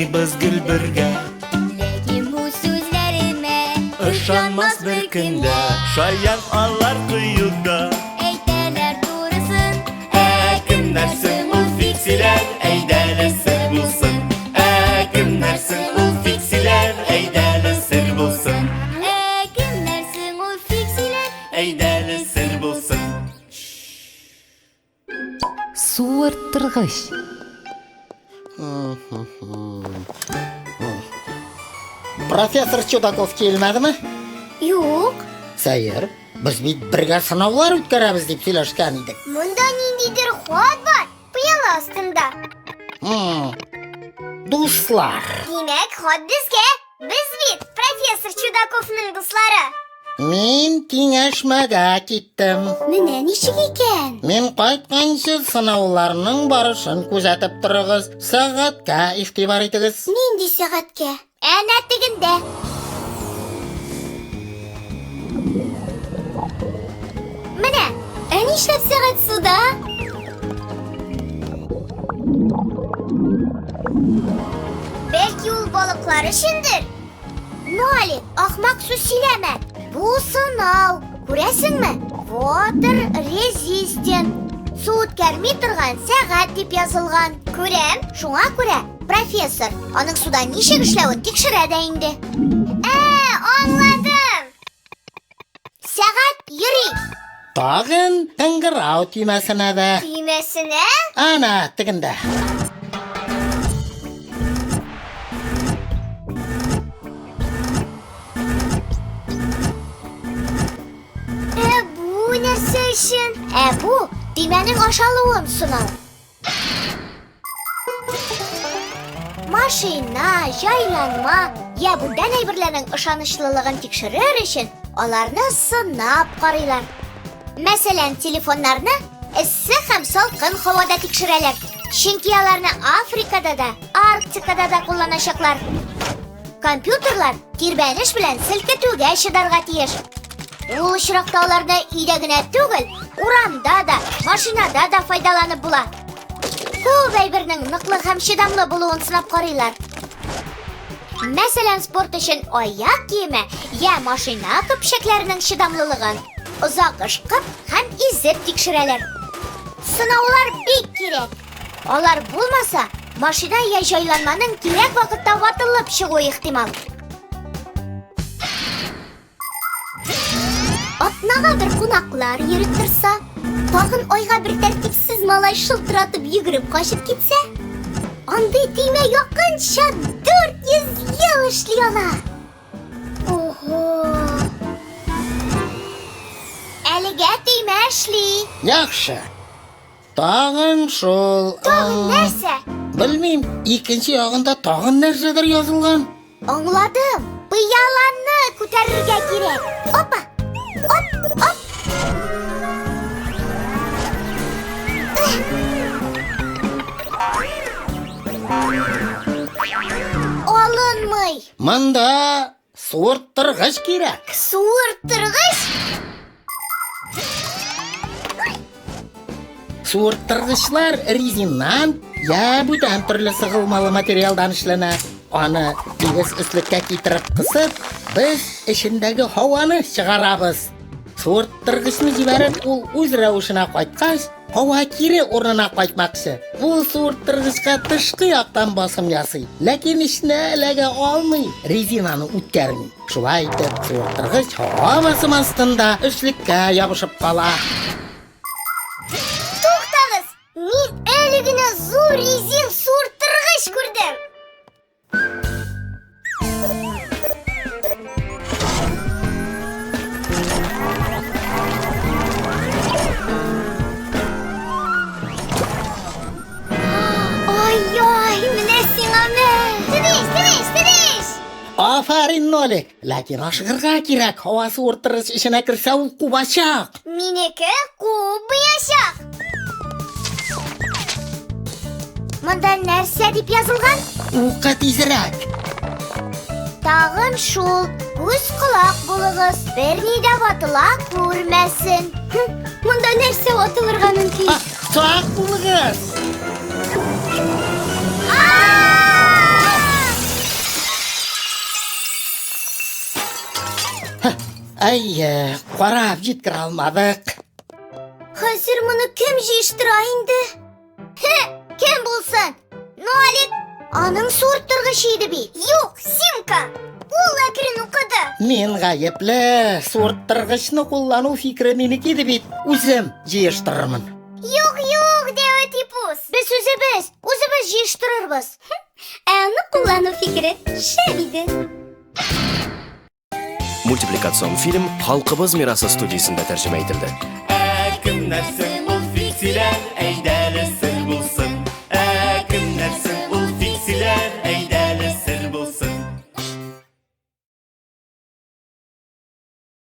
Яшайбыз гел бергә. Ләкин бу сүзләремә Ышанмас бер көндә, шаян алар кыюда. Әйтәләр турысын, Кемнәр соң ул фиксиләр, әйдәле сер булсын. Кемнәр соң ул фиксиләр, әйдәле сер булсын. кемнәр соң ул фиксиләр? Әйдәле сер булсын. Су арттыргыч. Профессор Чудаков килмәдеме? Юк. Сәер, без бит бергә сынаулар үткәрәбез дип сөйләшкән идек. Монда ниндидер хат бар. Пыяла астында. Дуслар, Димәк, хат безгә. Без бит профессор Чудаковның дуслары. мин киңәшмәгә киттем. Менә ничек икән? Мин кайтканчы сынауларның барышын күзәтеп торыгыз. Сәгатькә игътибар итегез. Нинди сәгатькә? Әнә тегендә. Менә, нишләп сәгать суда? Бәлки ул балыклар өчендер? Нали, ахмак сүз сөйләмә. Бу сынау, күрәсеңме? Water resistant. Су үткәрми торган сәгать дип язылган. Күрәм, шуңа күрә профессор аның суда ничек эшләвен тикшерә дә инде. Аңладым. Сәгать йөри. Тагын кыңгырау тимәсенә дә. Тимәсенә? Ана тегендә. Бу нәрсә өчен? Бу тимәнең ашалуын сынау. Машина, җайланма, я бүтән әйберләрнең ышанычлылыгын тикшерер өчен аларны сынап карыйлар. Мәсәлән, телефоннарны эссе һәм салкын һавада тикшерәләр. Чөнки аларны Африкада да, Арктикада да кулланачаклар. Компьютерлар тирбәнеш белән селкетүгә чыдарга тиеш. Ул очракта аларны өйдә генә түгел, урамда да, машинада да файдаланып була. Күп әйбернең ныклы һәм чыдамлы булуын сынап карыйлар. Мәсәлән, спорт өчен аяк киеме я машина көпчәкләренең чыдамлылыгын озак ышкып һәм изеп тикшерәләр. Сынаулар бик кирәк. Алар булмаса, машина я җайланманың кирәк вакытта ватылып чыгу ихтимал. Атнага бер кунаклар йөреп торса, тагын айга бер тәртипсез малай шылтыратып йөгереп качып китсә, андый тимә якынча 400 ел эшли ала. Ого! Әлегә тимә эшли. Яхшы. Тагын шул. Тагын нәрсә? Белмим, икенче ягында тагын нәрсәдер язылган. Аңладым. Пыяланы күтәрергә кирәк. Опа! Оп, оп. Алынмый. Монда суырттыргыч кирәк. Суырттыргыч? Суырттыргычлар резиннан я бүтән төрле сыгылмалы материалдан эшләнә. Аны тигез өслеккә китереп кысып, без эчендәге һаваны чыгарабыз. Суырттыргычны җибәреп, ул үз рәвешенә кайткач, һава кире урынына кайтмакчы. Ул суырттыргычка тышкы яктан басым ясый, ләкин эченә эләгә алмый, резинаны үткәрми. Шулай итеп, суырттыргыч һава басым астында өслеккә ябышып кала. Туктагыз, мин әле генә зур резин суырттыргыч күрдем. Ай-ай, менә сиңа тиеш. Афарин, Нолик, ләкин ашыгырга кирәк, һава суырттыргыч эченә керсә ул кубачак. Минеке кубыячак. Монда нәрсә дип язылган? Ука тизрәк. Тагын шул, күз колак булыгыз, берни дә ватыла күрмәсен. Монда нәрсә ватылырга мөмкин? Сак булыгыз. Қарап жеткіре алмадық. Хәзер моны кем җыештыра инде? Кем булсын? Нолик, аның суырттыргычы иде бит. Юк, Симка. Ул әкрен укыды. Мен гаепле, суырттыргычны куллану фикре минеке иде бит. Үзем җыештырырмын. Юк, Деотипус. Без үзебез җыештырырбыз. Аны куллану фикре шәп иде. Мультипликацион фильм Халкыбыз мирасы студиясында тәрҗемә ителде. Кемнәрсең ул фиксиләр, әйдә